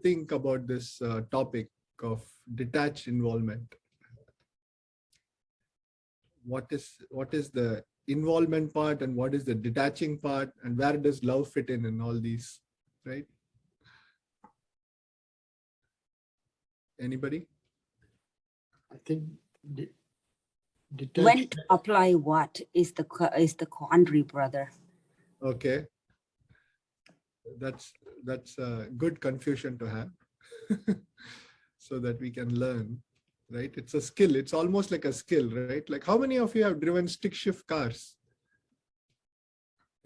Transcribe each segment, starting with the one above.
Think about this topic of detached involvement. What is the involvement part and what is the detaching part, and where does love fit in all these, right? Anybody? I think when to apply what is the quandary, brother. Okay, that's a good confusion to have, so that we can learn, right? It's a skill. It's almost like a skill, right? Like, how many of you have driven stick shift cars?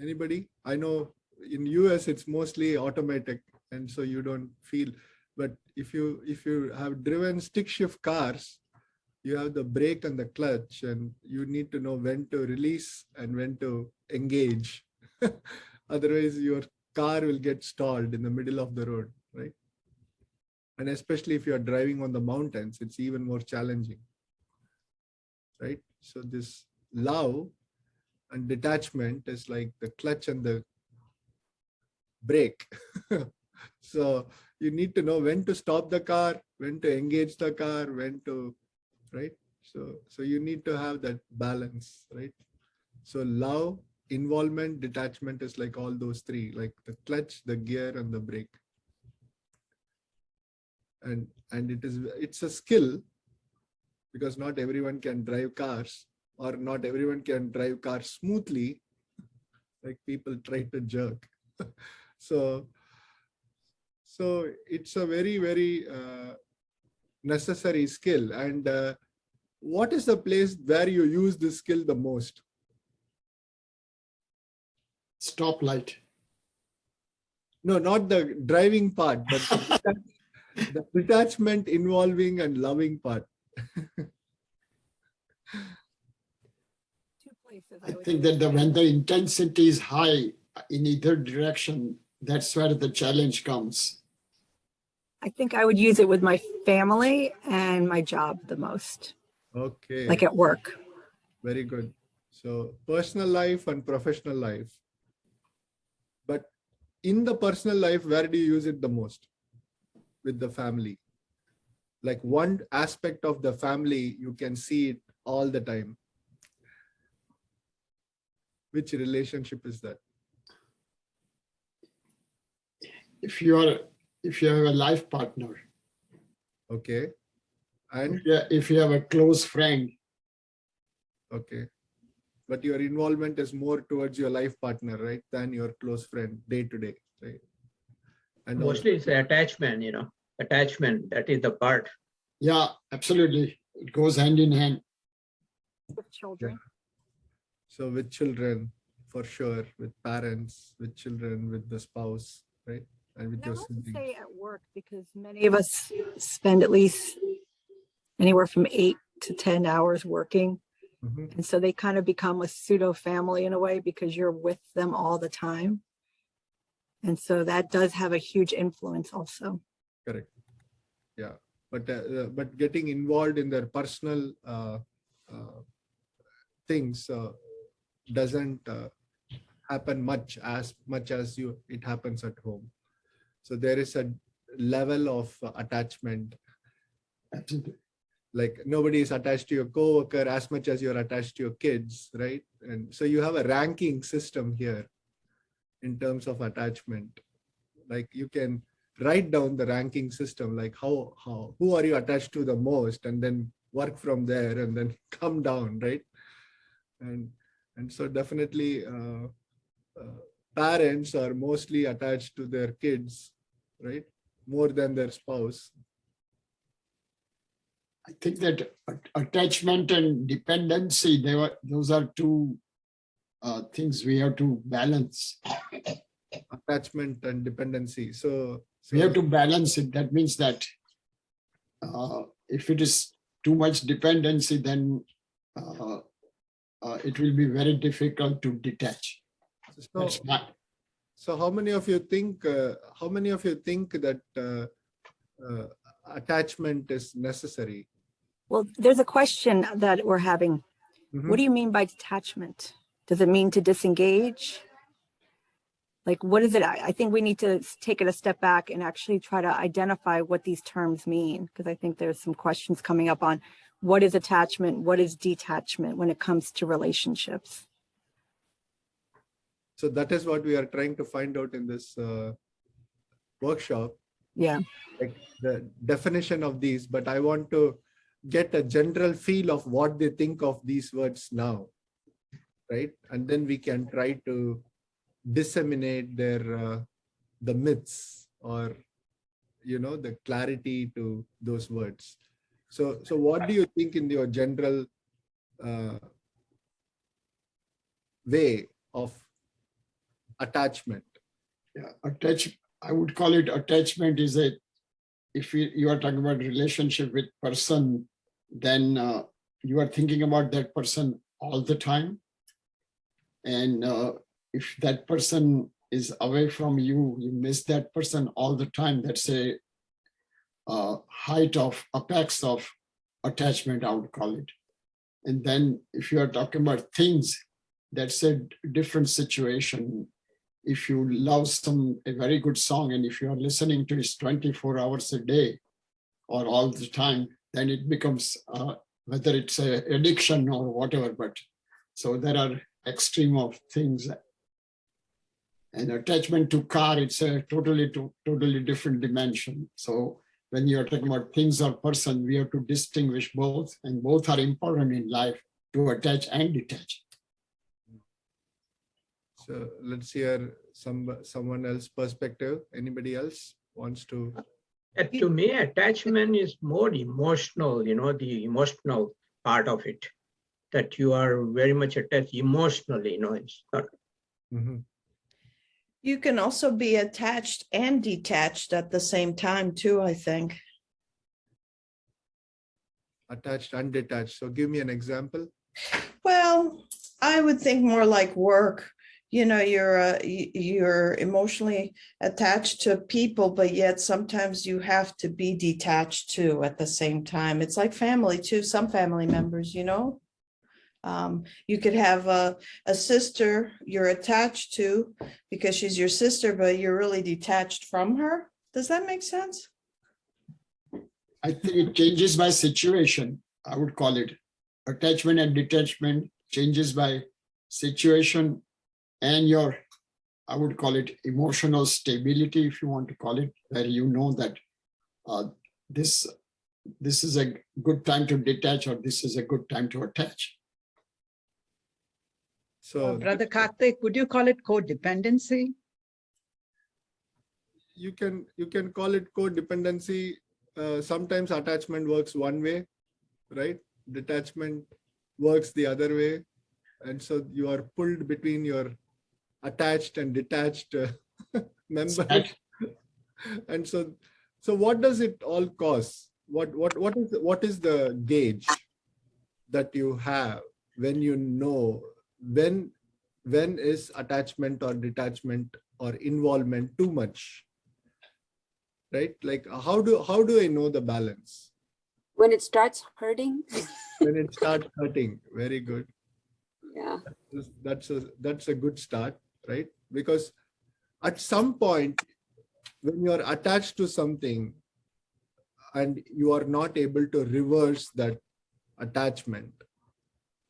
Anybody? I know in US it's mostly automatic, and so you don't feel. But if you have driven stick shift cars, you have the brake and the clutch, and you need to know when to release and when to engage. Otherwise, your car will get stalled in the middle of the road, right? And especially if you are driving on the mountains, it's even more challenging, right? So this love and detachment is like the clutch and the brake. So you need to know when to stop the car, when to engage the car, when to, right? So you need to have that balance, right? So love, involvement, detachment is like all those three, like the clutch, the gear, and the brake. And it's a skill, because not everyone can drive cars, or not everyone can drive cars smoothly, like people try to jerk. So it's a very, very necessary skill. And what is the place where you use this skill the most? Stoplight. No, not the driving part, but the detachment, involving, and loving part. I think that when the intensity is high in either direction, that's where the challenge comes. I think I would use it with my family and my job the most. Okay. Like at work. Very good. So personal life and professional life. But in the personal life, where do you use it the most? With the family. Like one aspect of the family, you can see it all the time. Which relationship is that? If you have a life partner. Okay. And if you have a close friend. Okay. But your involvement is more towards your life partner, right? Than your close friend day to day, right? And mostly it's attachment, attachment, that is the part. Yeah, absolutely. It goes hand in hand. With children. Yeah. So with children, for sure, with parents, with children, with the spouse, right? And with your siblings. I say at work, because many of us spend at least anywhere from 8 to 10 hours working. Mm-hmm. And so they kind of become a pseudo family in a way, because you're with them all the time. And so that does have a huge influence also. Correct. Yeah. But getting involved in their personal things doesn't happen as much as it happens at home. So there is a level of attachment. Absolutely. Like nobody is attached to your coworker as much as you're attached to your kids, right? And so you have a ranking system here in terms of attachment. Like you can write down the ranking system, like who are you attached to the most, and then work from there and then come down, right? And so definitely parents are mostly attached to their kids, right? More than their spouse. I think that attachment and dependency, those are two things we have to balance. Attachment and dependency. So we have to balance it. That means that if it is too much dependency, then it will be very difficult to detach. So how many of you think that attachment is necessary? Well, there's a question that we're having. Mm-hmm. What do you mean by detachment? Does it mean to disengage? Like, what is it? I think we need to take it a step back and actually try to identify what these terms mean, because I think there's some questions coming up on what is attachment, what is detachment when it comes to relationships. So that is what we are trying to find out in this workshop, Yeah. like the definition of these, but I want to get a general feel of what they think of these words now, right? And then we can try to disseminate their the myths, or the clarity to those words. So what do you think in your general way of attachment? Yeah, I would call it attachment is if you are talking about relationship with person, then you are thinking about that person all the time. And if that person is away from you, you miss that person all the time. That's a height of apex of attachment, I would call it. And then if you are talking about things, that's a different situation. If you love a very good song, and if you are listening to it 24 hours a day or all the time, then it becomes whether it's an addiction or whatever. But so there are extreme of things. And attachment to car, it's a totally different dimension. So when you're talking about things or person, we have to distinguish both, and both are important in life, to attach and detach. So let's hear someone else's perspective. Anybody else wants to? To me, attachment is more emotional, the emotional part of it, that you are very much attached emotionally, it's not. Mm-hmm. You can also be attached and detached at the same time too, I think. Attached and detached. So give me an example. Well, I would think more like work. You're emotionally attached to people, but yet sometimes you have to be detached too at the same time. It's like family too, some family members, you could have a sister you're attached to because she's your sister, but you're really detached from her. Does that make sense? I think it changes by situation. I would call it attachment and detachment changes by situation and your, I would call it emotional stability, if you want to call it, where you know that this is a good time to detach, or this is a good time to attach. So Brother Karthik, would you call it codependency? you can call it codependency. Sometimes attachment works one way, right? Detachment works the other way. And so you are pulled between your attached and detached members. And so what does it all cause? What is the gauge that you have when you know when is attachment or detachment or involvement too much? Right? Like how do I know the balance? When it starts hurting. When it starts hurting. Very good. Yeah. That's a good start, right? Because at some point when you're attached to something and you are not able to reverse that attachment.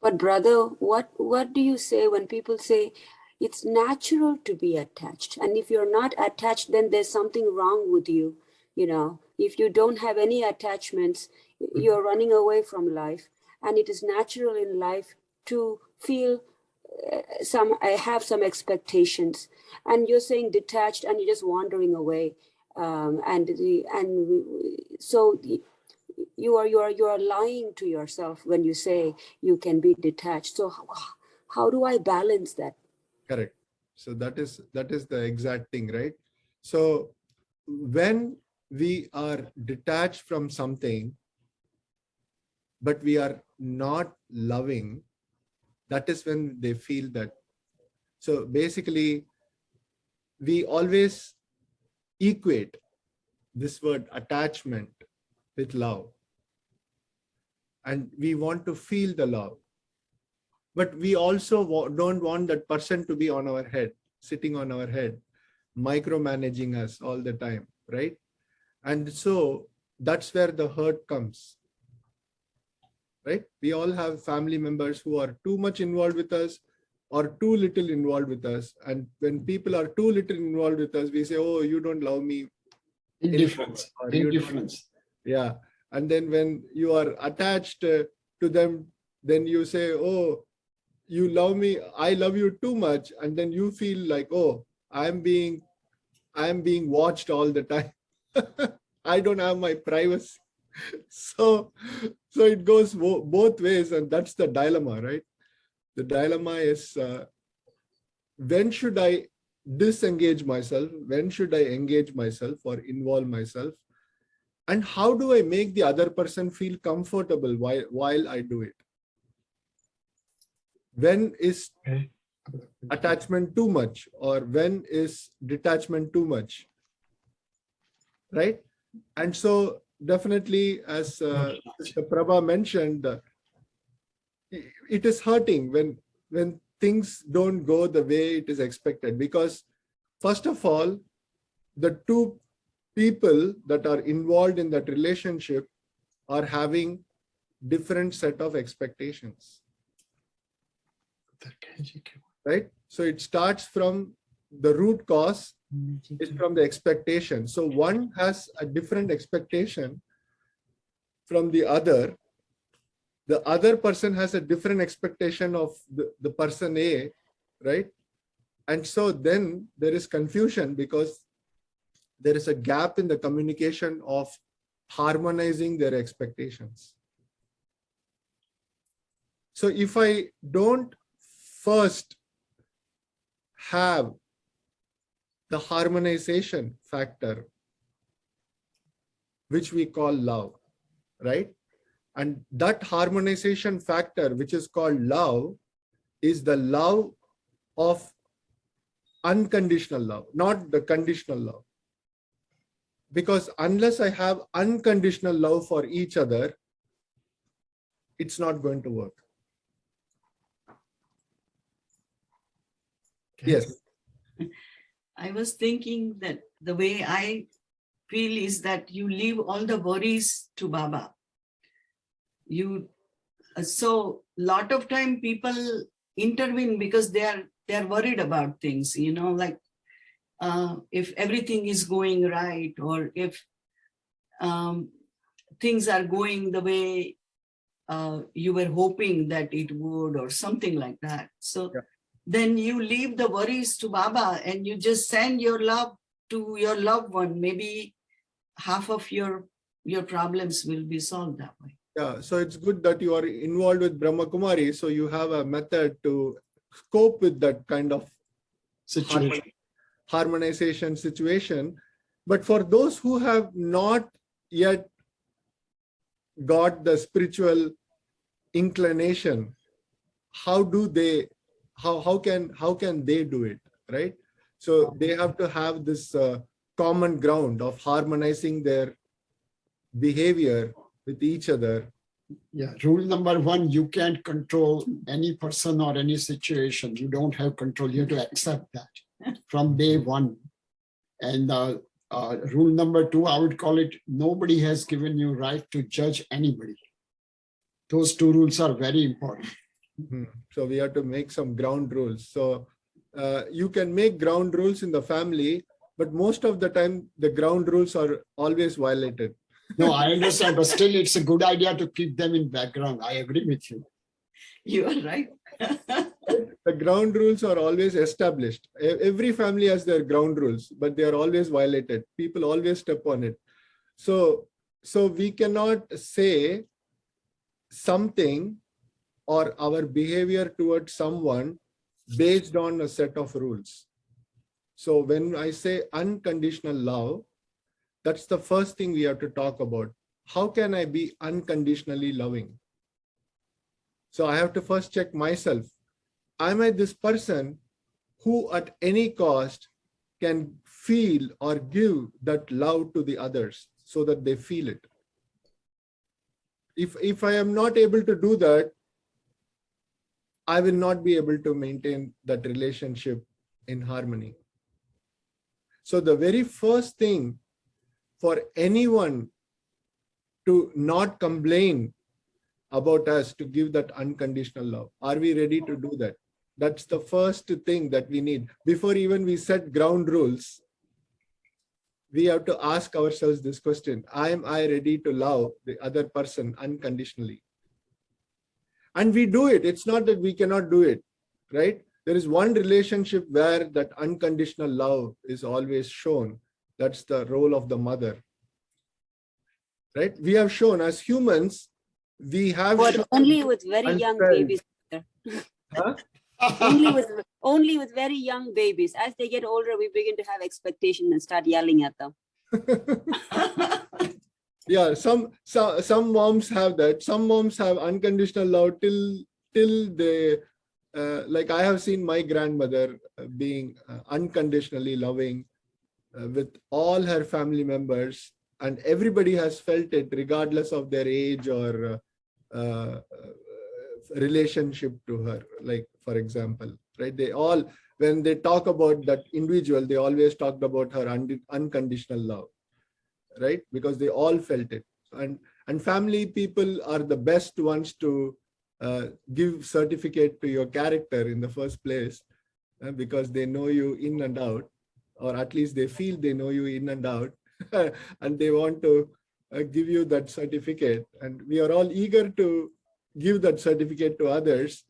But brother, what do you say when people say it's natural to be attached? And if you're not attached, then there's something wrong with you. If you don't have any attachments, you're running away from life. And it is natural in life to feel have some expectations. And you're saying detached and you're just wandering away. So you are lying to yourself when you say you can be detached. So how do I balance that? Correct. So that is the exact thing, right? So when we are detached from something, but we are not loving, that is when they feel that. So basically, we always equate this word attachment with love. And we want to feel the love. But we also don't want that person to be on our head. sitting on our head, micromanaging us all the time, right? And so that's where the hurt comes, right? We all have family members who are too much involved with us or too little involved with us. And when people are too little involved with us, we say, oh, you don't love me. Indifference. Or you don't- Indifference. Yeah. And then when you are attached to them, then you say, oh, you love me, I love you too much. And then you feel like, oh, I'm being watched all the time. I don't have my privacy. So it goes both ways. And that's the dilemma, right? The dilemma is, when should I disengage myself? When should I engage myself or involve myself? And how do I make the other person feel comfortable while I do it? When is attachment too much, or when is detachment too much? Right? And so definitely, as Mr. Prabha mentioned, it is hurting when things don't go the way it is expected, because first of all, the two people that are involved in that relationship are having different set of expectations, right? So it starts from the root cause is from the expectation. So one has a different expectation from the other. The other person has a different expectation of the person A, right? And so then there is confusion because there is a gap in the communication of harmonizing their expectations. So if I don't first have the harmonization factor, which we call love, right? And that harmonization factor, which is called love, is the love of unconditional love, not the conditional love. Because unless I have unconditional love for each other, it's not going to work. Yes. I was thinking that the way I feel is that you leave all the worries to Baba. So lot of time people intervene because they are worried about things, like if everything is going right, or if things are going the way you were hoping that it would, or something like that. So yeah. Then you leave the worries to Baba and you just send your love to your loved one. Maybe half of your problems will be solved that way. Yeah, so it's good that you are involved with BrahmaKumaris, so you have a method to cope with that kind of situation. Harmonization situation. But for those who have not yet got the spiritual inclination, how can they do it, right? So they have to have this common ground of harmonizing their behavior with each other. Yeah, rule number one, you can't control any person or any situation. You don't have control. You have to accept that from day one. And rule number two, I would call it, nobody has given you right to judge anybody. Those two rules are very important. So we have to make some ground rules. So you can make ground rules in the family, but most of the time the ground rules are always violated. No, I understand, but still it's a good idea to keep them in background. I agree with you. You are right. The ground rules are always established. Every family has their ground rules, but they are always violated. People always step on it. So we cannot say something or our behavior towards someone based on a set of rules. So when I say unconditional love, that's the first thing we have to talk about. How can I be unconditionally loving? So I have to first check myself. Am I this person who at any cost can feel or give that love to the others so that they feel it? If I am not able to do that, I will not be able to maintain that relationship in harmony. So the very first thing for anyone to not complain about us, to give that unconditional love. Are we ready to do that? That's the first thing that we need. Before even we set ground rules, we have to ask ourselves this question: am I ready to love the other person unconditionally? And we do it. It's not that we cannot do it, right? There is one relationship where that unconditional love is always shown. That's the role of the mother, right? We have shown as humans, we have But only with very young unfelt. babies. Huh? Only with very young babies. As they get older, we begin to have expectations and start yelling at them. Yeah, some moms have that. Some moms have unconditional love till they like I have seen my grandmother being unconditionally loving with all her family members, and everybody has felt it regardless of their age or relationship to her. Like, for example, right? They all, when they talk about that individual, they always talked about her unconditional love, right? Because they all felt it. And family people are the best ones to give certificate to your character in the first place, because they know you in and out, or at least they feel they know you in and out, and they want to give you that certificate. And we are all eager to give that certificate to others,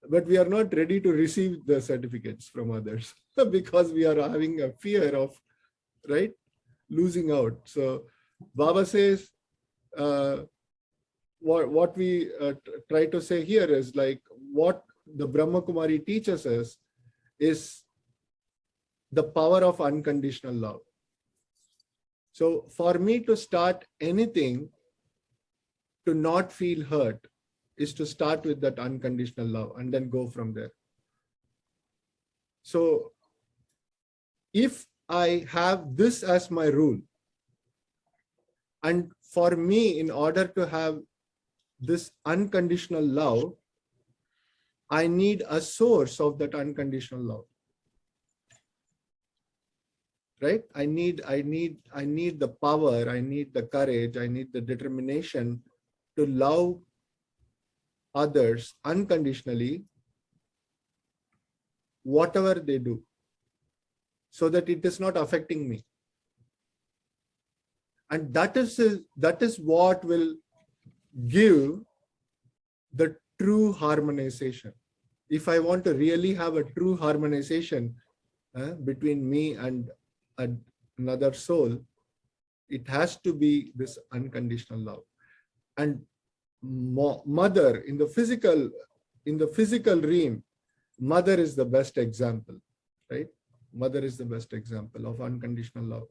but we are not ready to receive the certificates from others because we are having a fear of, right, losing out. So Baba says, what we try to say here is like what the BrahmaKumari teaches us is the power of unconditional love. So for me to start anything, to not feel hurt, is to start with that unconditional love and then go from there. So if I have this as my rule, and for me, in order to have this unconditional love, I need a source of that unconditional love. Right? I need the power, I need the courage, I need the determination to love others unconditionally, whatever they do, so that it is not affecting me. And that is what will give the true harmonization. If I want to really have a true harmonization between me and another soul, it has to be this unconditional love. And mother in the physical realm, mother is the best example, right? Mother is the best example of unconditional love.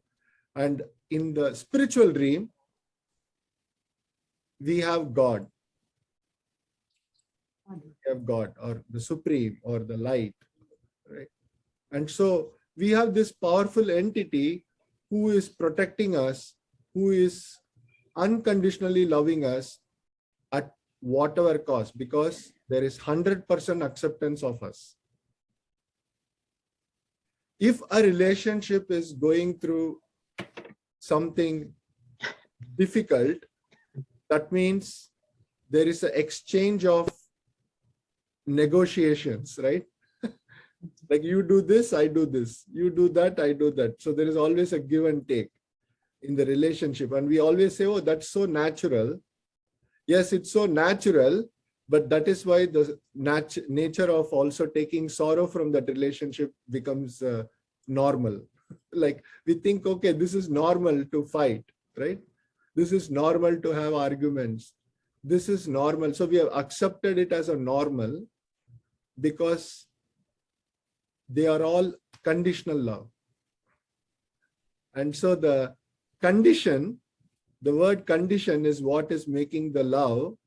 And in the spiritual realm, we have God. We have God, or the Supreme, or the light, right? And so we have this powerful entity who is protecting us, who is unconditionally loving us at whatever cost, because there is 100% acceptance of us. If a relationship is going through something difficult, that means there is an exchange of negotiations, right? Like you do this, I do this. You do that, I do that. So there is always a give and take in the relationship. And we always say, oh, that's so natural. Yes, it's so natural, but that is why the nature of also taking sorrow from that relationship becomes normal. Like we think, okay, this is normal to fight, right? This is normal to have arguments. This is normal. So we have accepted it as a normal because they are all conditional love. And so the condition, the word condition is what is making the love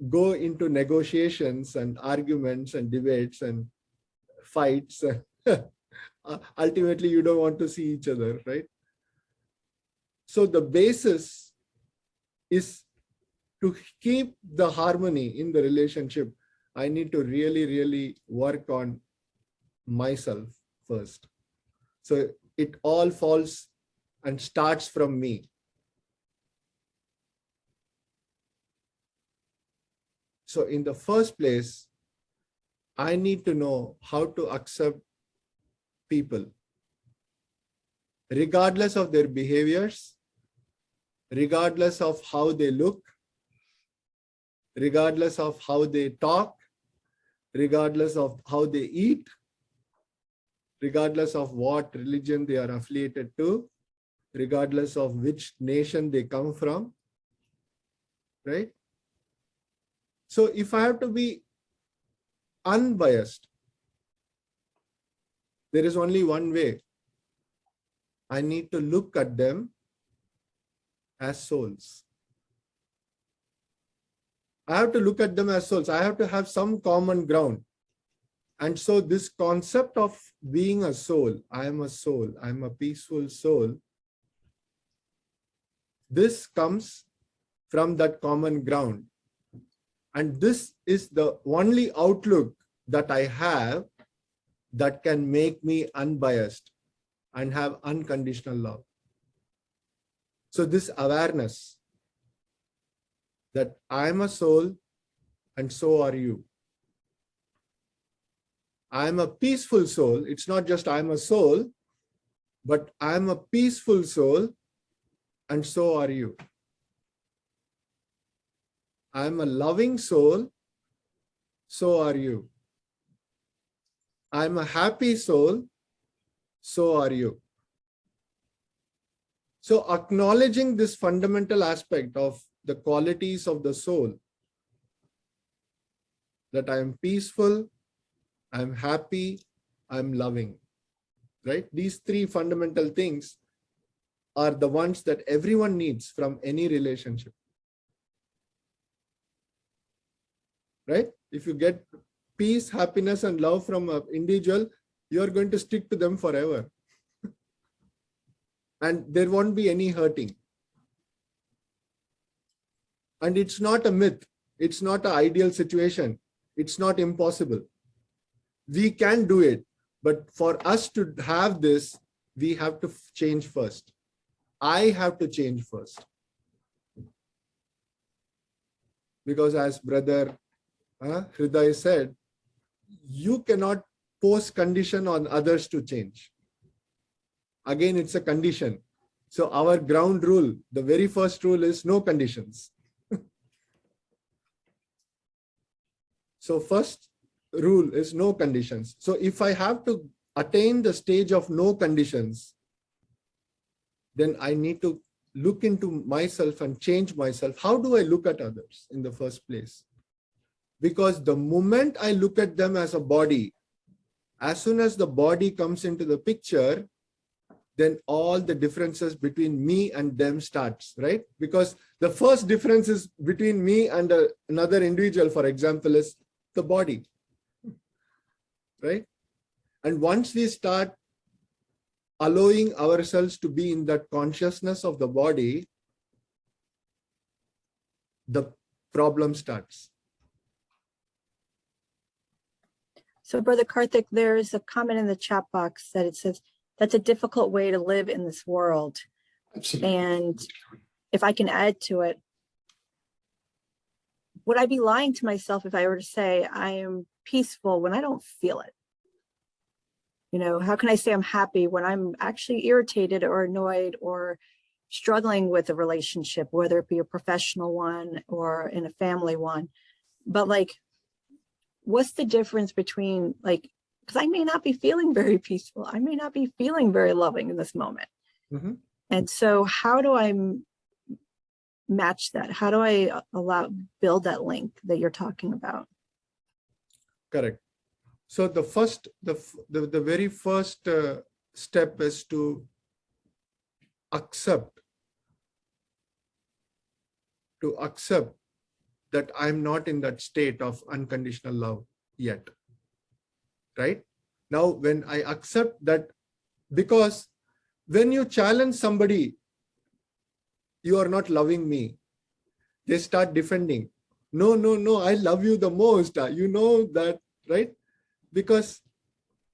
go into negotiations and arguments and debates and fights. Ultimately, you don't want to see each other, right? So the basis is to keep the harmony in the relationship. I need to really, really work on myself first. So it all falls and starts from me. So in the first place, I need to know how to accept people, regardless of their behaviors, regardless of how they look, regardless of how they talk, regardless of how they eat, regardless of what religion they are affiliated to, regardless of which nation they come from, right? So if I have to be unbiased, there is only one way. I need to look at them as souls. I have to look at them as souls. I have to have some common ground. And so this concept of being a soul, I am a soul, I'm a peaceful soul, this comes from that common ground. And this is the only outlook that I have that can make me unbiased and have unconditional love. So this awareness that I'm a soul and so are you. I'm a peaceful soul. It's not just I'm a soul, but I'm a peaceful soul and so are you. I'm a loving soul, so are you. I'm a happy soul, so are you. So acknowledging this fundamental aspect of the qualities of the soul, that I am peaceful, I'm happy, I'm loving, right? These three fundamental things are the ones that everyone needs from any relationship, right? If you get peace, happiness, and love from an individual, you're going to stick to them forever. And there won't be any hurting. And it's not a myth. It's not an ideal situation. It's not impossible. We can do it. But for us to have this, we have to change first. I have to change first. Because as brother Hriday said, you cannot pose condition on others to change. Again, it's a condition. So our ground rule, the very first rule is no conditions. So first rule is no conditions. So if I have to attain the stage of no conditions, then I need to look into myself and change myself. How do I look at others in the first place? Because the moment I look at them as a body, as soon as the body comes into the picture, then all the differences between me and them starts, right? Because the first difference is between me and another individual, for example, is the body, right? And once we start allowing ourselves to be in that consciousness of the body, the problem starts. So Brother Karthik, there's a comment in the chat box that it says, that's a difficult way to live in this world. Absolutely. And if I can add to it, would I be lying to myself if I were to say I am peaceful when I don't feel it? You know, how can I say I'm happy when I'm actually irritated or annoyed or struggling with a relationship, whether it be a professional one or in a family one? But like, what's the difference between like, because I may not be feeling very peaceful. I may not be feeling very loving in this moment. Mm-hmm. And so how do I match that? How do I build that link that you're talking about? Correct. So the very first step is to accept that I'm not in that state of unconditional love yet. Right? Now, when I accept that, because when you challenge somebody, you are not loving me, they start defending. No, I love you the most. You know that, right? Because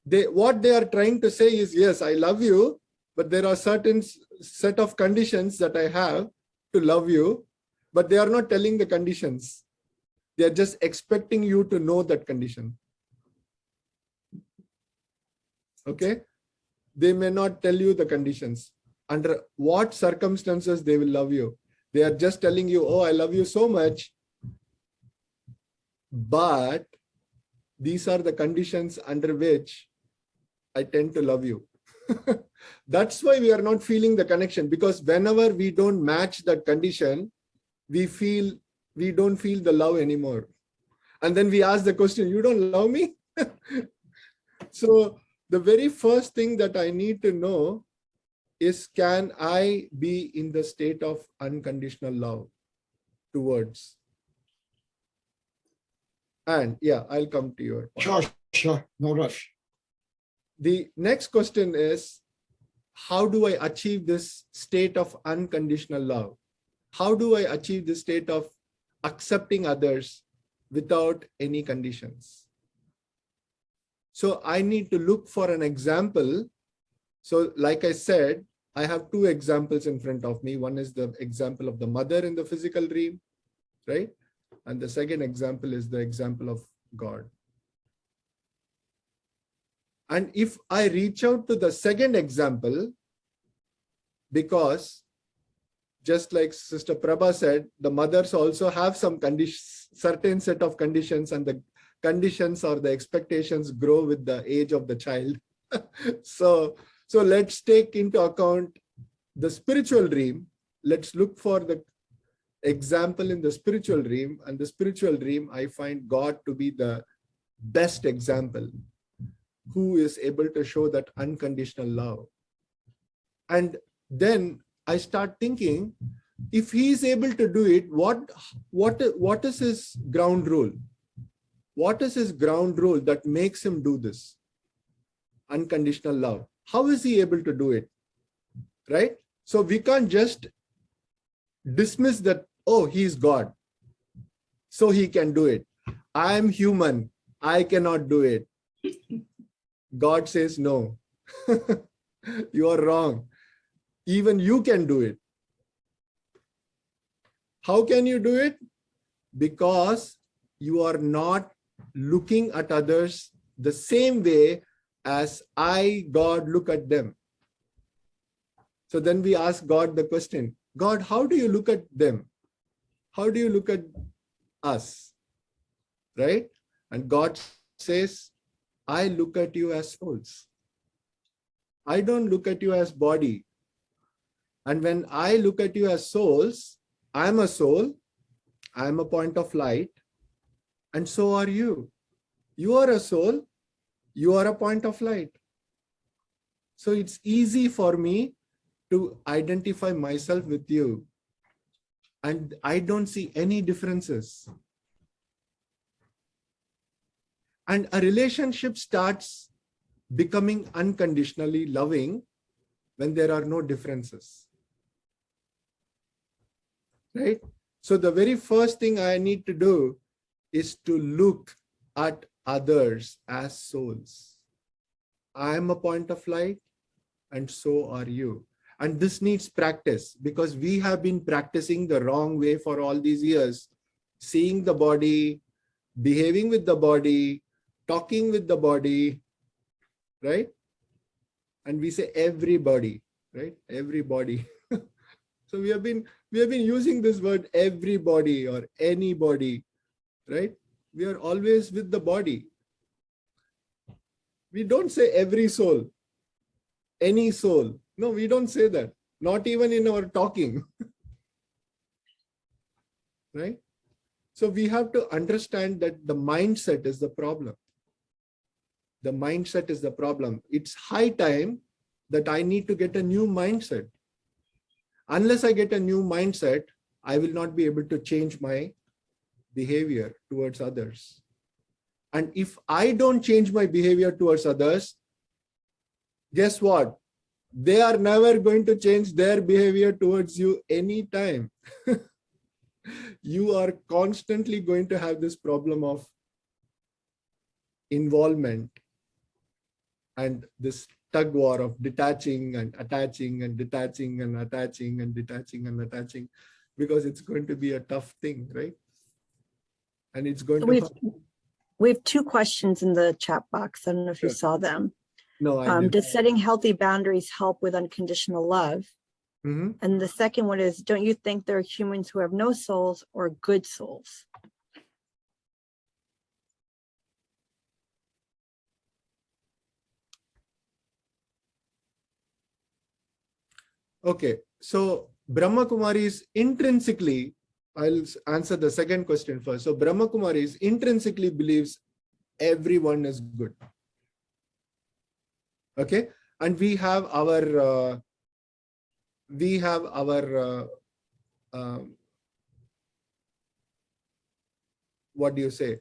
what they are trying to say is, yes, I love you, but there are certain set of conditions that I have to love you, but they are not telling the conditions. They are just expecting you to know that condition. Okay? They may not tell you the conditions. Under what circumstances they will love you. They are just telling you, oh, I love you so much, but these are the conditions under which I tend to love you. That's why we are not feeling the connection, because whenever we don't match that condition, we don't feel the love anymore. And then we ask the question, you don't love me? So the very first thing that I need to know is, can I be in the state of unconditional love towards? And yeah, I'll come to your point. Sure, no rush. The next question is, how do I achieve this state of unconditional love? How do I achieve this state of accepting others without any conditions? So I need to look for an example. So like I said, I have two examples in front of me. One is the example of the mother in the physical dream, right? And the second example is the example of God. And if I reach out to the second example, because just like Sister Prabha said, the mothers also have some certain set of conditions, and the conditions or the expectations grow with the age of the child. So let's take into account the spiritual dream. Let's look for the example in the spiritual dream. And the spiritual dream, I find God to be the best example, who is able to show that unconditional love. And then I start thinking, if he is able to do it, what is his ground rule? What is his ground rule that makes him do this? Unconditional love. How is he able to do it? Right? So we can't just dismiss that, oh, he's God, so he can do it. I am human, I cannot do it. God says, no, you are wrong. Even you can do it. How can you do it? Because you are not looking at others the same way as I, God, look at them. So then we ask God the question, God, how do you look at them? How do you look at us? Right? And God says, I look at you as souls. I don't look at you as body. And when I look at you as souls, I'm a soul, I'm a point of light, and so are you. You are a soul, you are a point of light. So it's easy for me to identify myself with you. And I don't see any differences. And a relationship starts becoming unconditionally loving when there are no differences. Right? So the very first thing I need to do is to look at others as souls. I am a point of light, and so are you. And this needs practice, because we have been practicing the wrong way for all these years, seeing the body, behaving with the body, talking with the body, right? And we say everybody, right? Everybody. So we have been using this word everybody or anybody, right? We are always with the body. We don't say every soul, any soul. No, we don't say that. Not even in our talking. Right? So we have to understand that the mindset is the problem. The mindset is the problem. It's high time that I need to get a new mindset. Unless I get a new mindset, I will not be able to change my behavior towards others. And if I don't change my behavior towards others, guess what? They are never going to change their behavior towards you anytime. You are constantly going to have this problem of involvement. and this tug war of detaching and attaching and detaching and attaching and detaching and attaching, because it's going to be a tough thing, right? And it's going to hurt. We have two questions in the chat box. I don't know if you Sure. saw them. No, I didn't. Does setting healthy boundaries help with unconditional love? Mhm. And the second one is, don't you think there are humans who have no souls or good souls? Okay, so BrahmaKumaris intrinsically, I'll answer the second question first. So BrahmaKumaris intrinsically believes everyone is good. Okay, and we have our what do you say,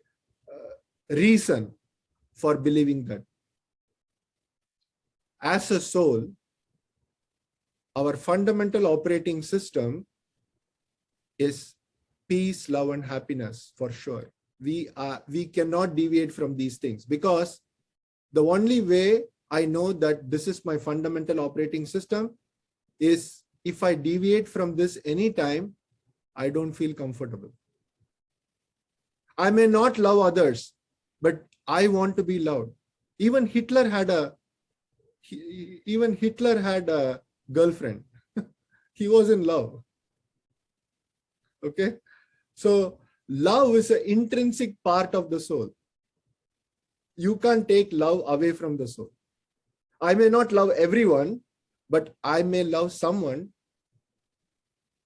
reason for believing that. As a soul, our fundamental operating system is peace, love, and happiness, for sure. We cannot deviate from these things, because the only way I know that this is my fundamental operating system is if I deviate from this anytime, I don't feel comfortable. I may not love others, but I want to be loved. Even Hitler had a girlfriend. He was in love. Okay, so love is an intrinsic part of the soul. You can't take love away from the soul. I may not love everyone, but I may love someone.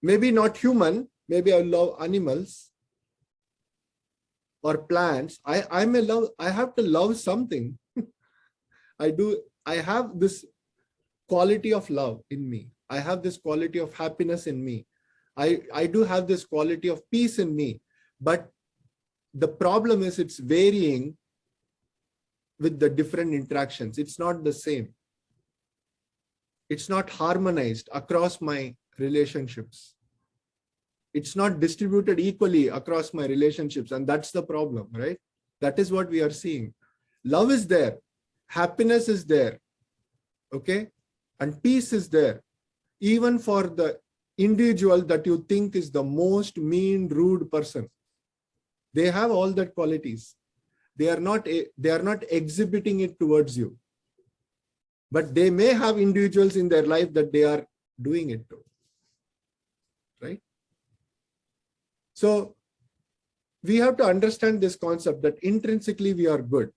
Maybe not human, maybe I love animals or plants. I have to love something. I have this quality of love in me. I have this quality of happiness in me. I do have this quality of peace in me. But the problem is it's varying with the different interactions. It's not the same. It's not harmonized across my relationships. It's not distributed equally across my relationships. And that's the problem, right? That is what we are seeing. Love is there. Happiness is there. Okay? And peace is there. Even for the individual that you think is the most mean, rude person. They have all that qualities. They are not exhibiting it towards you. But they may have individuals in their life that they are doing it to. Right? So we have to understand this concept that intrinsically we are good.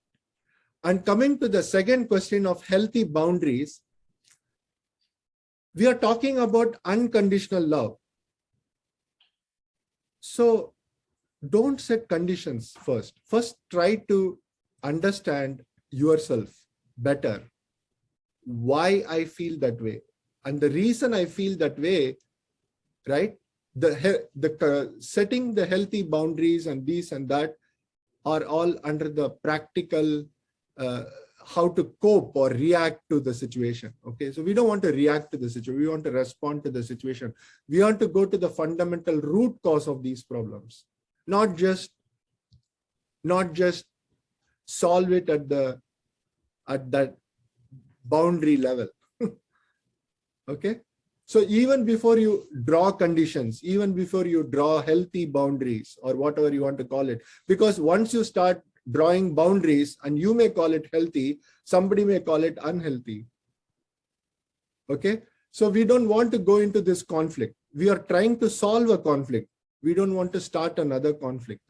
And coming to the second question of healthy boundaries, we are talking about unconditional love. So don't set conditions first. First, try to understand yourself better. Why I feel that way. And the reason I feel that way, right? Setting the healthy boundaries and this and that are all under the practical how to cope or react to the situation. Okay, so we don't want to react to the situation. We want to respond to the situation. We want to go to the fundamental root cause of these problems, not just solve it at that boundary level. Okay, so even before you draw conditions, even before you draw healthy boundaries or whatever you want to call it, because once you start drawing boundaries, and you may call it healthy, somebody may call it unhealthy. Okay, so we don't want to go into this conflict. We are trying to solve a conflict. We don't want to start another conflict.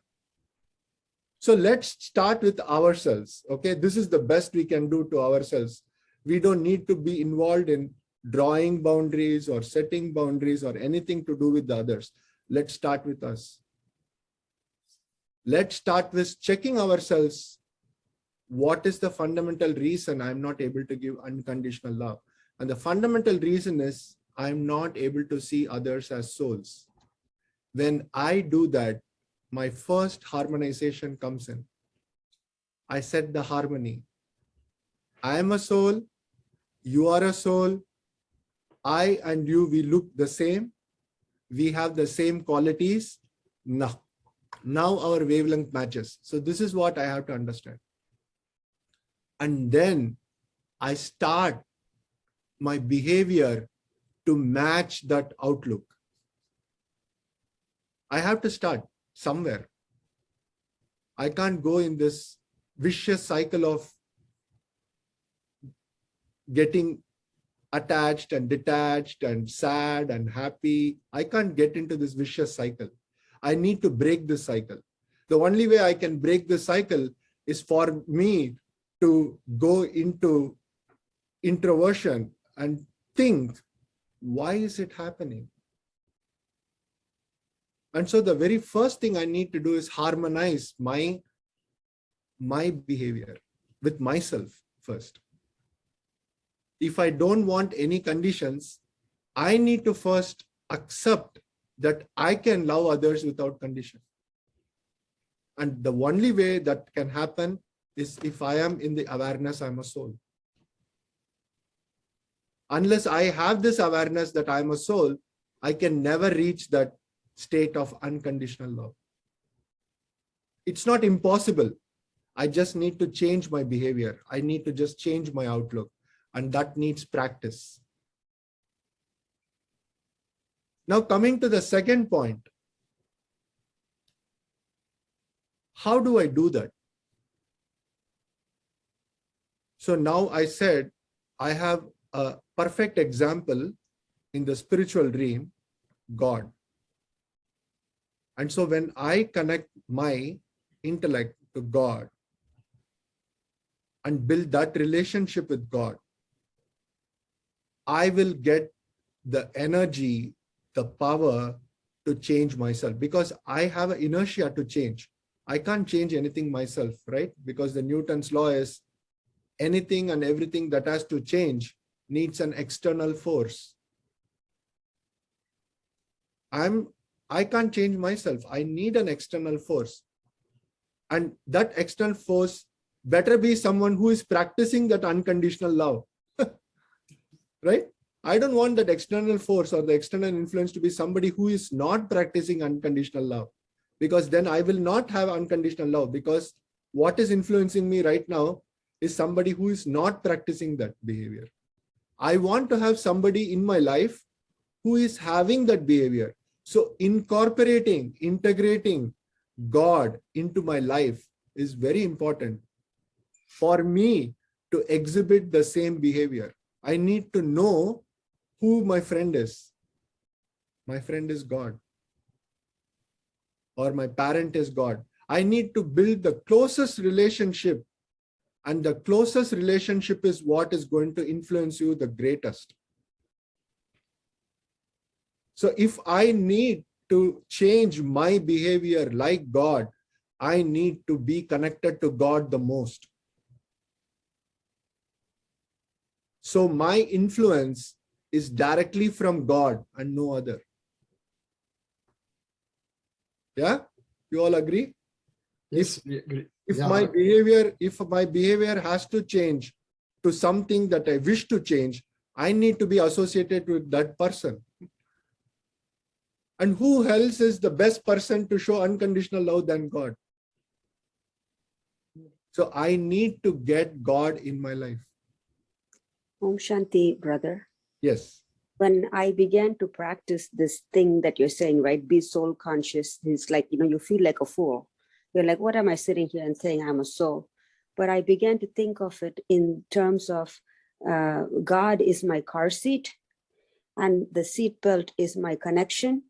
So let's start with ourselves. Okay, this is the best we can do to ourselves. We don't need to be involved in drawing boundaries or setting boundaries or anything to do with the others. Let's start with us. Let's start with checking ourselves. What is the fundamental reason I'm not able to give unconditional love? And the fundamental reason is I'm not able to see others as souls. When I do that, my first harmonization comes in. I set the harmony. I am a soul. You are a soul. I and you, we look the same. We have the same qualities. Now our wavelength matches. So this is what I have to understand. And then I start my behavior to match that outlook. I have to start somewhere. I can't go in this vicious cycle of getting attached and detached and sad and happy. I can't get into this vicious cycle. I need to break this cycle. The only way I can break this cycle is for me to go into introversion and think, why is it happening? And so the very first thing I need to do is harmonize my behavior with myself first. If I don't want any conditions, I need to first accept that I can love others without condition. And the only way that can happen is if I am in the awareness I'm a soul. Unless I have this awareness that I'm a soul, I can never reach that state of unconditional love. It's not impossible. I just need to change my behavior. I need to just change my outlook. And that needs practice. Now coming to the second point. How do I do that? So now I said, I have a perfect example in the spiritual realm, God. And so when I connect my intellect to God and build that relationship with God, I will get the energy, the power to change myself, because I have an inertia to change. I can't change anything myself, right? Because the Newton's law is anything and everything that has to change needs an external force. I can't change myself. I need an external force. And that external force better be someone who is practicing that unconditional love. Right? I don't want that external force or the external influence to be somebody who is not practicing unconditional love, because then I will not have unconditional love, because what is influencing me right now is somebody who is not practicing that behavior. I want to have somebody in my life who is having that behavior. So integrating God into my life is very important for me to exhibit the same behavior. I need to know who my friend is. My friend is God. Or my parent is God. I need to build the closest relationship. And the closest relationship is what is going to influence you the greatest. So if I need to change my behavior like God, I need to be connected to God the most. So my influence is directly from God and no other. Yeah? You all agree? Yes, we agree. If Yeah. my behavior has to change to something that I wish to change, I need to be associated with that person. And who else is the best person to show unconditional love than God? So I need to get God in my life. Om Shanti, brother. Yes. When I began to practice this thing that you're saying, right? Be soul conscious. It's like, you feel like a fool. You're like, what am I sitting here and saying I'm a soul? But I began to think of it in terms of God is my car seat and the seat belt is my connection.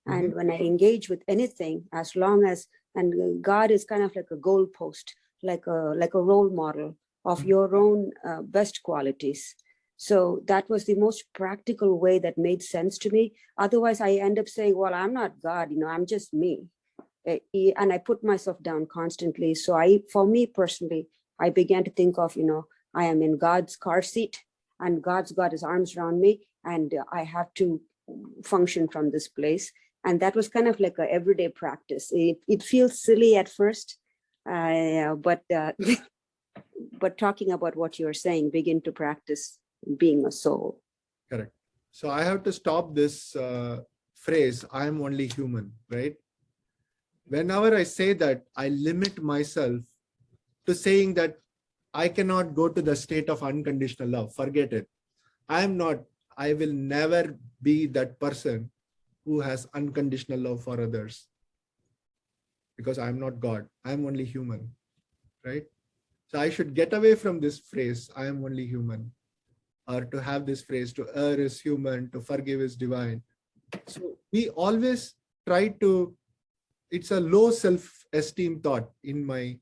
And when I engage with anything, as long as, and God is kind of like a goalpost, like a role model of your own best qualities. So that was the most practical way that made sense to me. Otherwise, I end up saying, well, I'm not God, I'm just me. And I put myself down constantly. So for me personally, I began to think of, I am in God's car seat and God's got his arms around me and I have to function from this place. And that was kind of like an everyday practice. It feels silly at first, but talking about what you're saying, begin to practice being a soul. Correct. So I have to stop this phrase, I am only human, right? Whenever I say that, I limit myself to saying that I cannot go to the state of unconditional love. Forget it. I will never be that person who has unconditional love for others, because I'm not God. I'm only human, right? So I should get away from this phrase, I am only human, or to have this phrase, to err is human, to forgive is divine. So we always try to, it's a low self-esteem thought in my,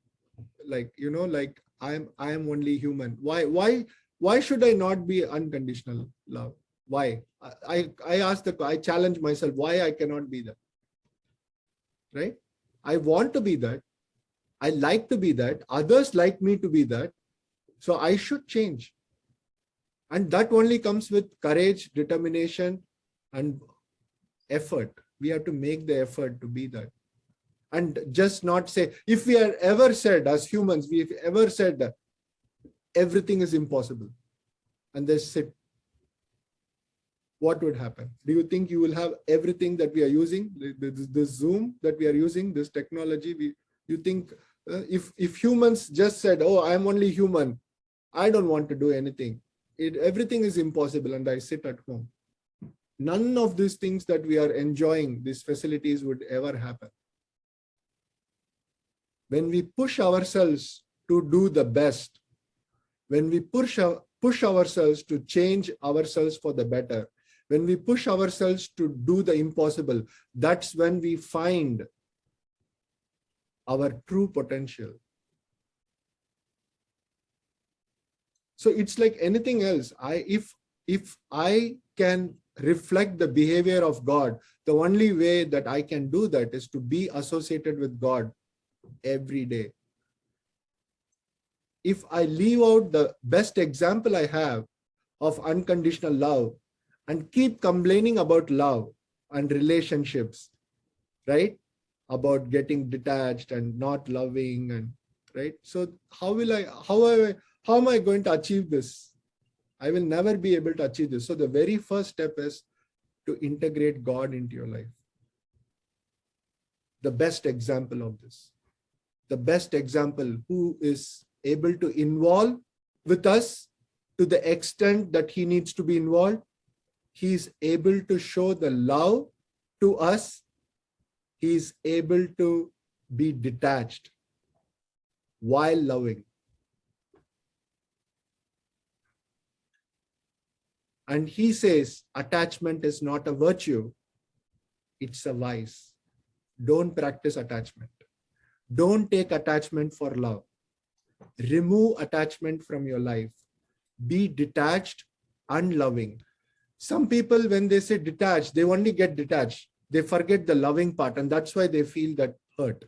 like, I am only human. Why should I not be unconditional love? Why? I challenge myself, why I cannot be that, right? I want to be that. I like to be that. Others like me to be that. So I should change. And that only comes with courage, determination, and effort. We have to make the effort to be that. And just not say, if we are ever said as humans, we've ever said that everything is impossible, and they sit, what would happen? Do you think you will have everything that we are using, the Zoom that we are using, this technology? You think if humans just said, oh, I'm only human, I don't want to do anything, everything is impossible, and I sit at home, none of these things that we are enjoying, these facilities, would ever happen. When we push ourselves to do the best, when we push ourselves to change ourselves for the better, when we push ourselves to do the impossible, that's when we find our true potential. So it's like anything else. If I can reflect the behavior of God, the only way that I can do that is to be associated with God every day. If I leave out the best example I have of unconditional love and keep complaining about love and relationships, right? About getting detached and not loving, and right? So how am I going to achieve this? I will never be able to achieve this. So the very first step is to integrate God into your life. The best example of this, the best example who is able to involve with us to the extent that he needs to be involved. He is able to show the love to us. He is able to be detached while loving. And he says, attachment is not a virtue, it's a vice. Don't practice attachment. Don't take attachment for love. Remove attachment from your life. Be detached and loving. Some people, when they say detached, they only get detached. They forget the loving part, and that's why they feel that hurt.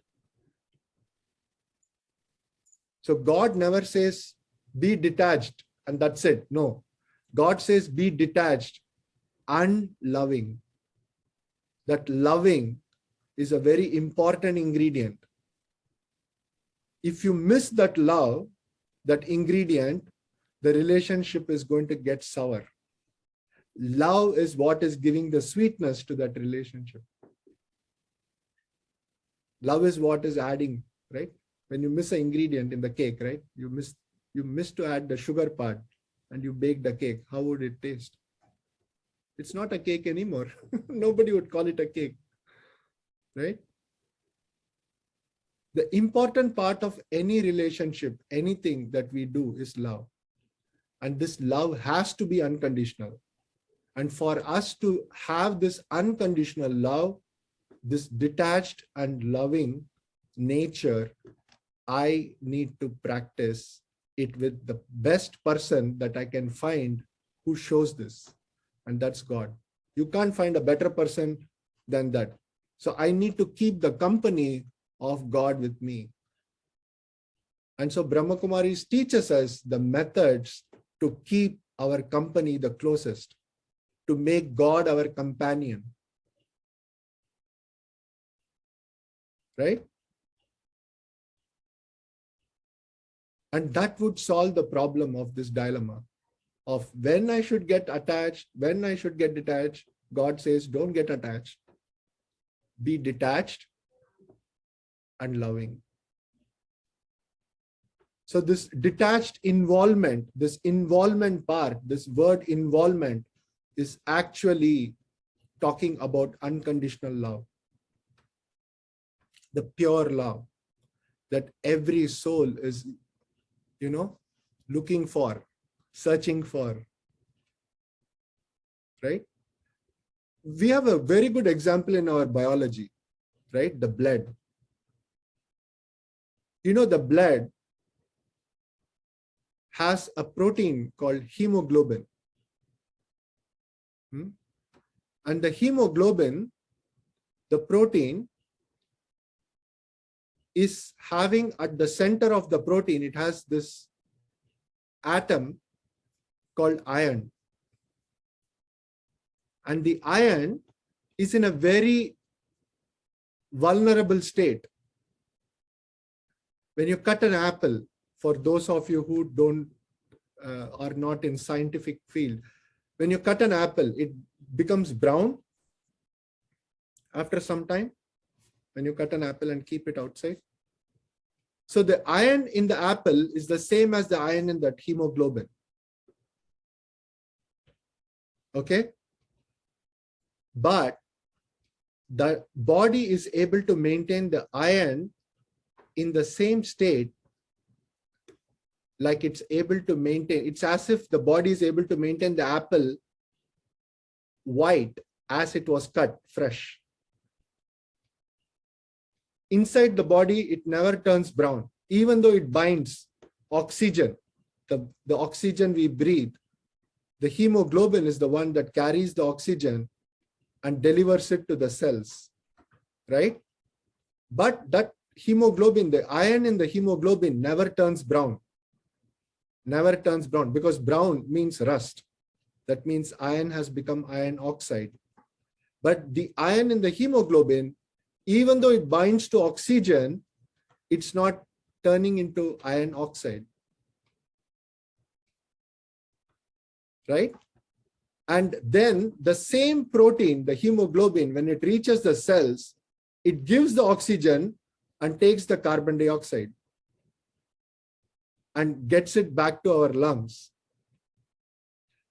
So God never says, be detached and that's it. No. God says, be detached and loving. That loving is a very important ingredient. If you miss that love, that ingredient, the relationship is going to get sour. Love is what is giving the sweetness to that relationship. Love is what is adding, right? When you miss an ingredient in the cake, right? You miss to add the sugar part and you bake the cake. How would it taste? It's not a cake anymore. Nobody would call it a cake, right? The important part of any relationship, anything that we do, is love. And this love has to be unconditional. And for us to have this unconditional love, this detached and loving nature, I need to practice it with the best person that I can find who shows this. And that's God. You can't find a better person than that. So I need to keep the company of God with me. And so BrahmaKumaris teaches us the methods to keep our company the closest, to make God our companion. Right? And that would solve the problem of this dilemma of when I should get attached, when I should get detached. God says, don't get attached. Be detached and loving. So this detached involvement, this involvement part, this word involvement is actually talking about unconditional love, the pure love that every soul is, looking for, searching for, right? We have a very good example in our biology, right? The blood. The blood has a protein called hemoglobin. And the hemoglobin, the protein, is having at the center of the protein, it has this atom called iron. And the iron is in a very vulnerable state. When you cut an apple, for those of you who are not in scientific field, when you cut an apple, it becomes brown after some time. When you cut an apple and keep it outside. So the iron in the apple is the same as the iron in that hemoglobin. Okay? But the body is able to maintain the iron in the same state like it's able to maintain. It's as if the body is able to maintain the apple white as it was cut fresh. Inside the body, it never turns brown, even though it binds oxygen, the oxygen we breathe. The hemoglobin is the one that carries the oxygen and delivers it to the cells, right? But that hemoglobin, the iron in the hemoglobin never turns brown. Never turns brown, because brown means rust. That means iron has become iron oxide. But the iron in the hemoglobin, even though it binds to oxygen, it's not turning into iron oxide. Right? And then the same protein, the hemoglobin, when it reaches the cells, it gives the oxygen and takes the carbon dioxide and gets it back to our lungs.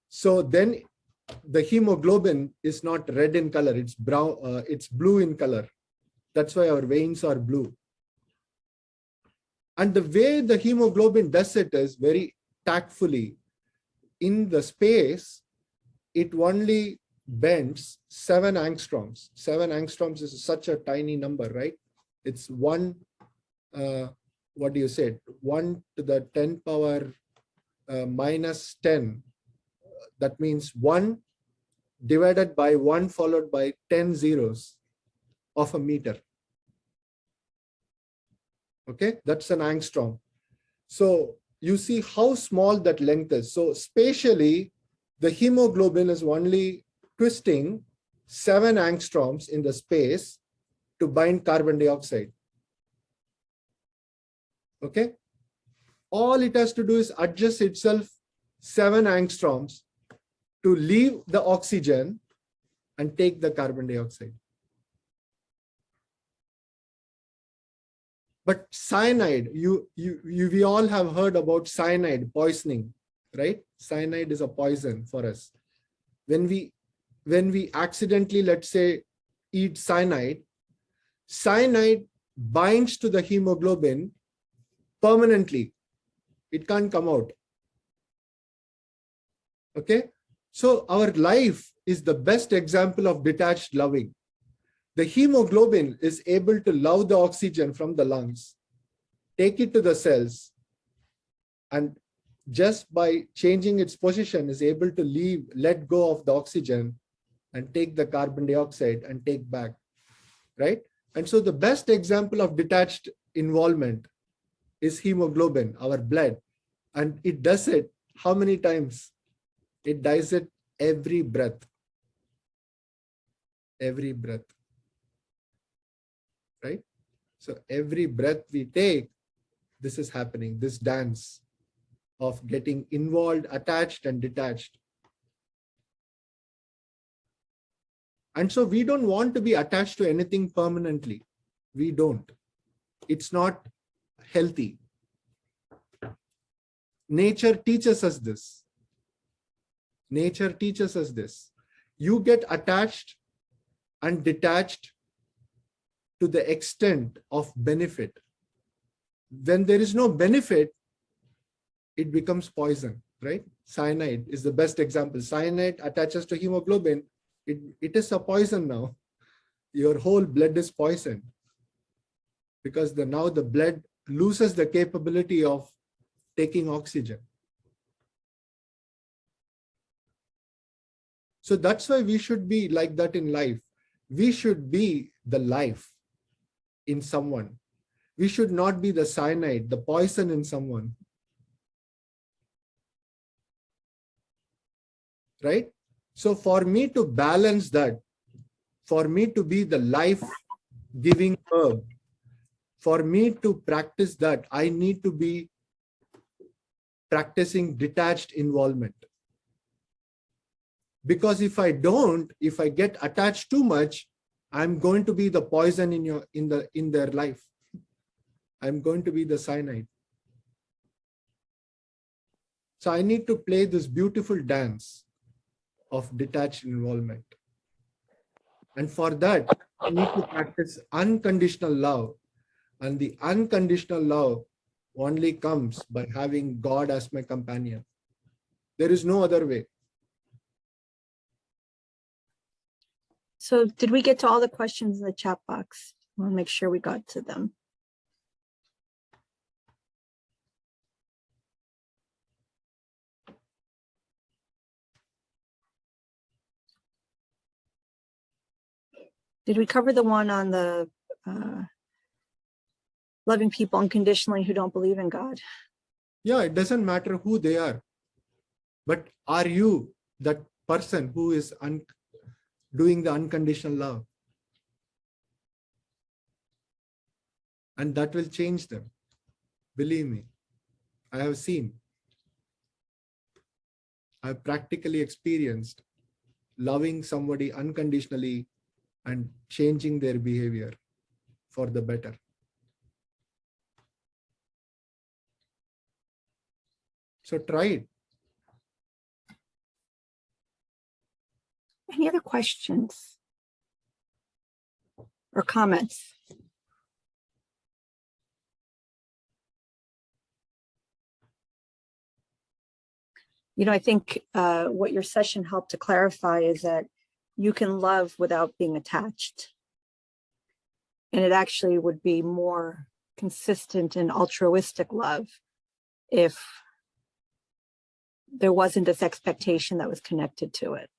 So then the hemoglobin is not red in color, it's brown, it's blue in color. That's why our veins are blue. And the way the hemoglobin does it is very tactfully. In the space, it only bends 7 angstroms. 7 angstroms is such a tiny number, right? It's 1, what do you say? 1 to the 10 power minus 10. That means 1 divided by 1 followed by 10 zeros of a meter. Okay, that's an angstrom. So you see how small that length is. So spatially, the hemoglobin is only twisting 7 angstroms in the space to bind carbon dioxide. Okay, all it has to do is adjust itself 7 angstroms to leave the oxygen and take the carbon dioxide. But cyanide, we all have heard about cyanide poisoning, right? Cyanide is a poison for us. When we accidentally, let's say, eat cyanide, cyanide binds to the hemoglobin permanently. It can't come out. Okay? So our life is the best example of detached loving. The hemoglobin is able to love the oxygen from the lungs, take it to the cells, and just by changing its position is able to let go of the oxygen and take the carbon dioxide and take back, right? And so the best example of detached involvement is hemoglobin, our blood. And it does it how many times? It does it every breath. Every breath. Right? So every breath we take, this is happening, this dance of getting involved, attached, and detached. And so we don't want to be attached to anything permanently. We don't. It's not healthy. nature teaches us this. Nature teaches us this. You get attached and detached to the extent of benefit. When there is no benefit, it becomes poison, right? Cyanide is the best example. Cyanide attaches to hemoglobin. It is a poison now. Your whole blood is poisoned because now the blood loses the capability of taking oxygen. So that's why we should be like that in life. We should be the life in someone. We should not be the cyanide, the poison in someone. Right? So for me to balance that, for me to be the life-giving herb, for me to practice that, I need to be practicing detached involvement. Because if I don't, if I get attached too much, I'm going to be the poison in their life. I'm going to be the cyanide. So I need to play this beautiful dance of detached involvement. And for that, I need to practice unconditional love. And the unconditional love only comes by having God as my companion. There is no other way. So did we get to all the questions in the chat box? I want to make sure we got to them. Did we cover the one on the loving people unconditionally who don't believe in God? Yeah, it doesn't matter who they are. But are you that person who is doing the unconditional love? And that will change them. Believe me, I have seen. I've practically experienced loving somebody unconditionally and changing their behavior for the better. So try it. Any other questions or comments? You know, I think what your session helped to clarify is that you can love without being attached. And it actually would be more consistent and altruistic love if there wasn't this expectation that was connected to it,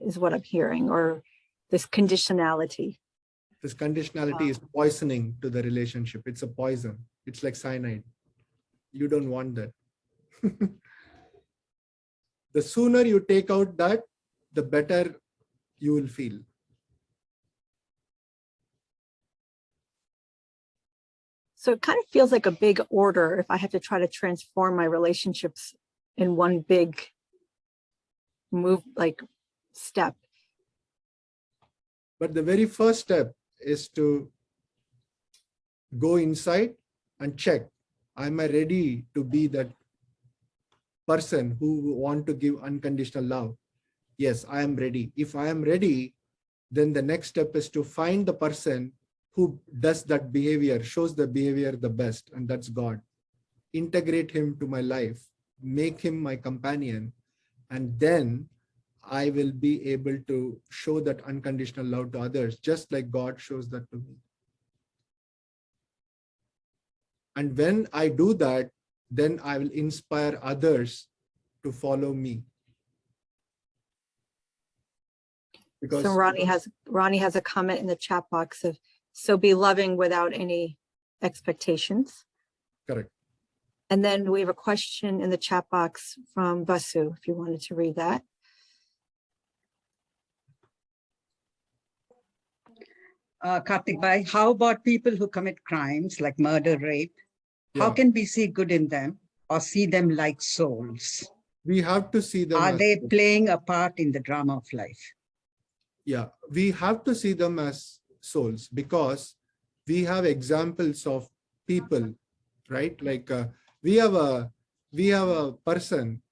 is what I'm hearing, or this conditionality. This conditionality is poisoning to the relationship. It's a poison. It's like cyanide. You don't want that. The sooner you take out that, the better you will feel. So it kind of feels like a big order if I have to try to transform my relationships in one big move, like step. But the very first step is to go inside and check, am I ready to be that person who want to give unconditional love? Yes, I am ready. If I am ready, then the next step is to find the person who does that behavior, shows the behavior the best, and that's God. Integrate him to my life, make him my companion, and then I will be able to show that unconditional love to others, just like God shows that to me. And when I do that, then I will inspire others to follow me. Because so Ronnie has a comment in the chat box of, so be loving without any expectations. correct. And then we have a question in the chat box from Basu, if you wanted to read that. Karthik Bhai, how about people who commit crimes like murder, rape? How can we see good in them or see them like souls? We have to see them. Are they playing a part in the drama of life? Yeah, we have to see them as souls because we have examples of people, right? Like we have we have a person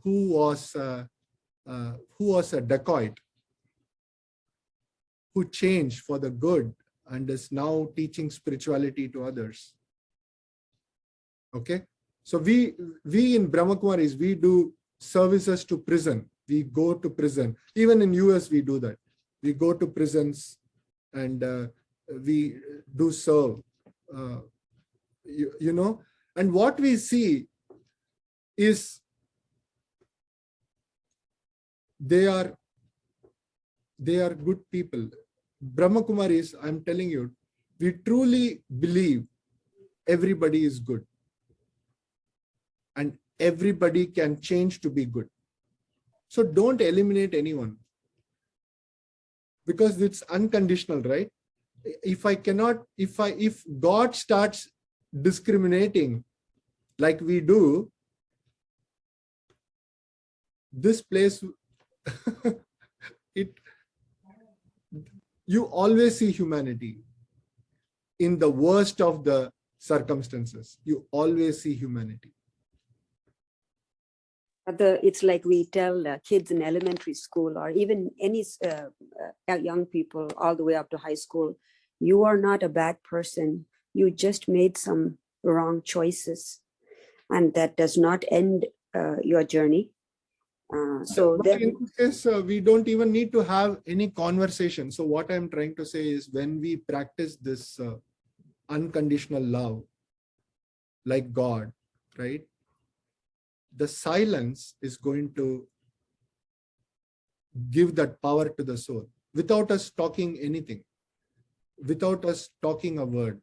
who was a dacoit, who changed for the good and is now teaching spirituality to others. Okay, so we in BrahmaKumaris, we do services to prison. We go to prison. Even in US, we do that. We go to prisons and we do serve. You know, and what we see is they are good people. BrahmaKumaris, I'm telling you, we truly believe everybody is good and everybody can change to be good. So don't eliminate anyone, because it's unconditional, right? If God starts discriminating like we do, this place, you always see humanity in the worst of the circumstances. You always see humanity. It's like we tell kids in elementary school, or even any young people all the way up to high school, you are not a bad person. You just made some wrong choices, and that does not end your journey. So in this case, we don't even need to have any conversation. So what I'm trying to say is, when we practice this unconditional love, like God, right? The silence is going to give that power to the soul without us talking anything, without us talking a word.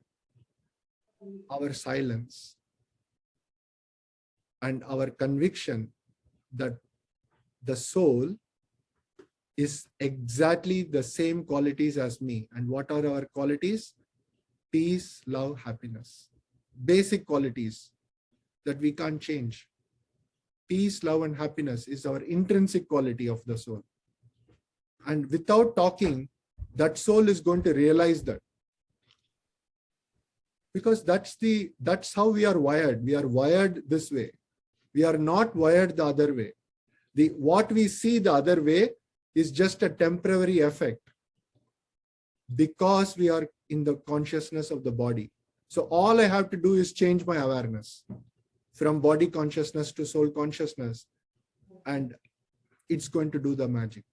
Our silence and our conviction that the soul is exactly the same qualities as me. And what are our qualities? Peace, love, happiness. Basic qualities that we can't change. Peace, love, and happiness is our intrinsic quality of the soul. And without talking, that soul is going to realize that. Because that's how we are wired. We are wired this way. We are not wired the other way. What we see the other way is just a temporary effect, because we are in the consciousness of the body. So all I have to do is change my awareness from body consciousness to soul consciousness, and it's going to do the magic.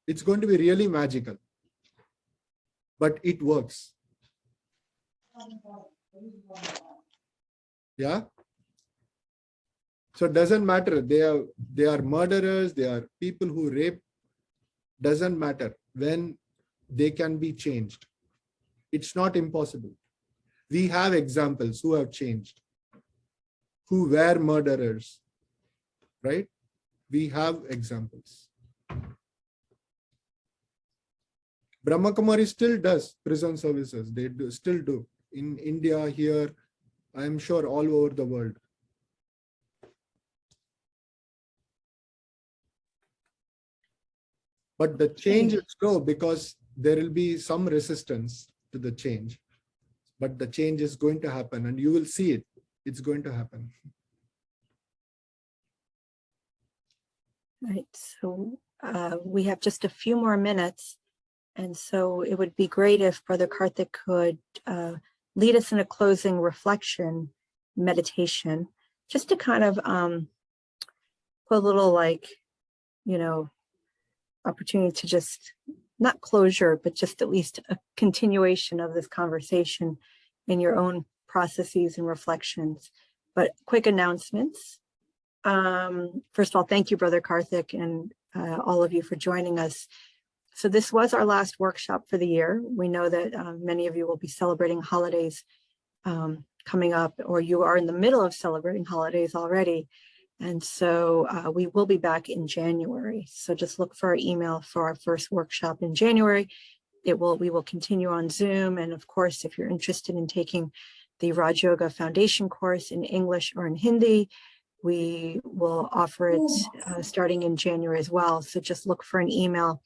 It's going to be really magical, but it works. Yeah. So it doesn't matter. They are murderers. They are people who rape. Doesn't matter. When they can be changed. It's not impossible. We have examples who have changed, who were murderers, right? We have examples. BrahmaKumaris still does prison services. They still do. In India, here, I'm sure all over the world. But the change is slow because there will be some resistance to the change. But the change is going to happen, and you will see it. It's going to happen. Right. So we have just a few more minutes. And so it would be great if Brother Karthik could lead us in a closing reflection meditation, just to kind of put a little, opportunity to just, not closure, but just at least a continuation of this conversation in your own processes and reflections. But quick announcements. First of all, thank you, Brother Karthik, and all of you for joining us. So this was our last workshop for the year. We know that many of you will be celebrating holidays coming up, or you are in the middle of celebrating holidays already. And so we will be back in January. So just look for our email for our first workshop in January. We will continue on Zoom. And of course, if you're interested in taking the Raj Yoga Foundation course in English or in Hindi, we will offer it starting in January as well. So just look for an email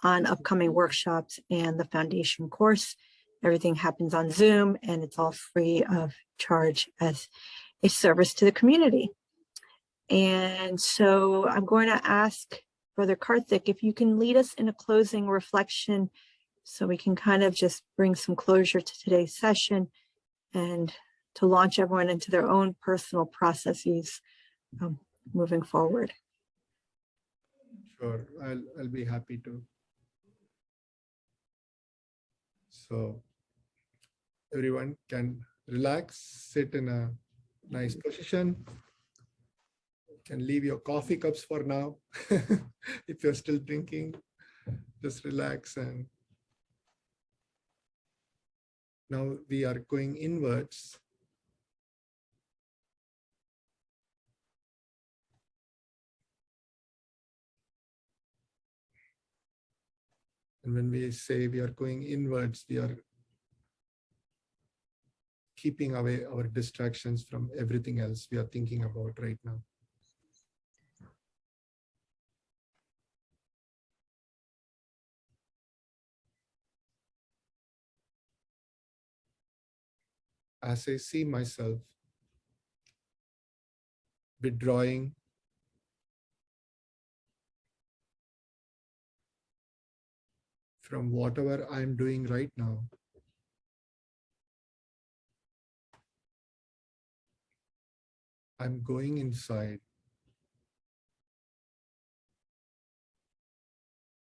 on upcoming workshops and the foundation course. Everything happens on Zoom, and it's all free of charge as a service to the community. And so I'm going to ask Brother Karthik if you can lead us in a closing reflection so we can kind of just bring some closure to today's session and to launch everyone into their own personal processes moving forward. Sure, I'll be happy to. So everyone can relax, sit in a nice position. You can leave your coffee cups for now. If you're still drinking, just relax. And now we are going inwards. And when we say we are going inwards, we are keeping away our distractions from everything else we are thinking about right now. As I see myself withdrawing from whatever I'm doing right now, I'm going inside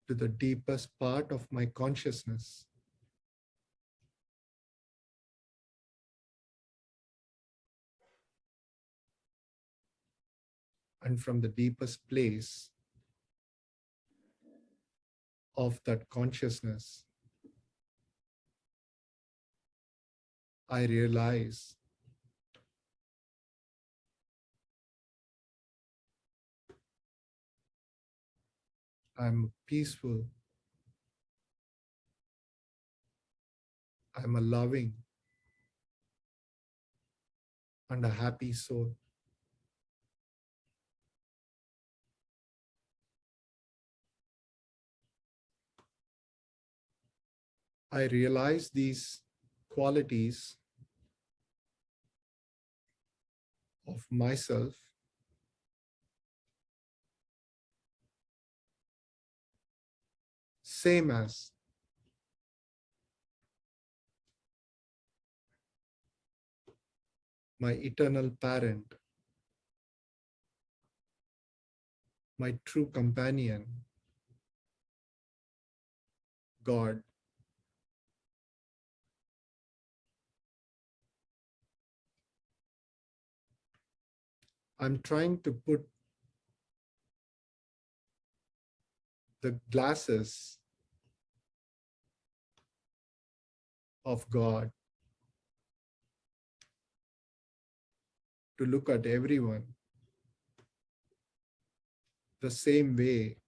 to the deepest part of my consciousness. And from the deepest place of that consciousness, I realize I'm peaceful, I'm a loving and a happy soul. I realize these qualities of myself same as my eternal parent, my true companion, God. I'm trying to put the glasses of God to look at everyone the same way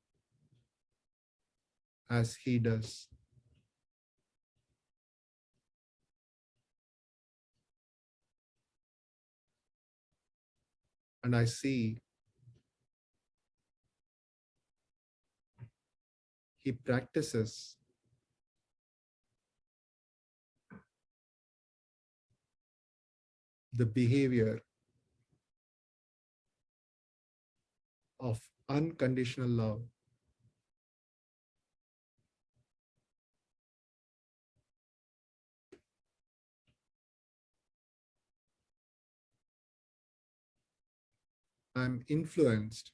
as He does. And I see He practices the behavior of unconditional love. I'm influenced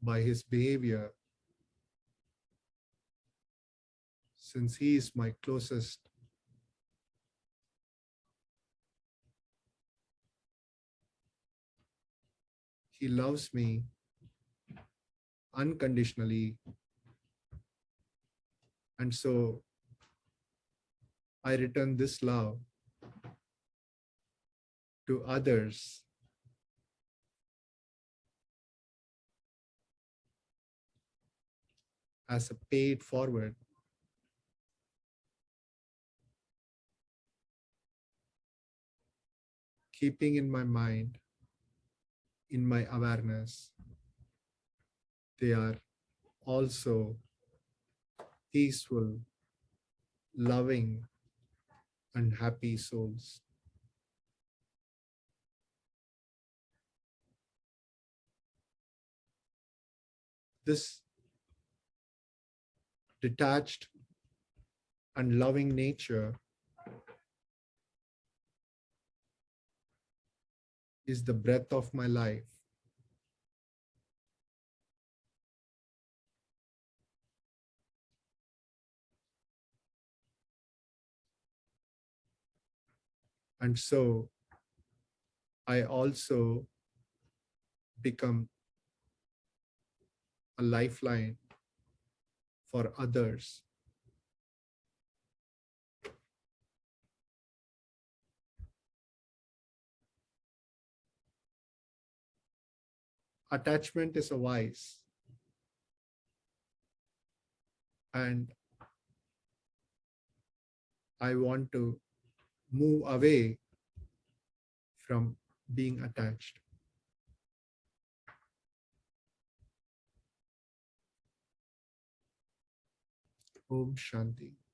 by His behavior since He is my closest. He loves me unconditionally. And so I return this love to others as a paid forward. Keeping in my mind, in my awareness, they are also peaceful, loving, and happy souls. this detached and loving nature is the breath of my life. And so I also become a lifeline for others. Attachment is a vice. And I want to move away from being attached. Om Shanti.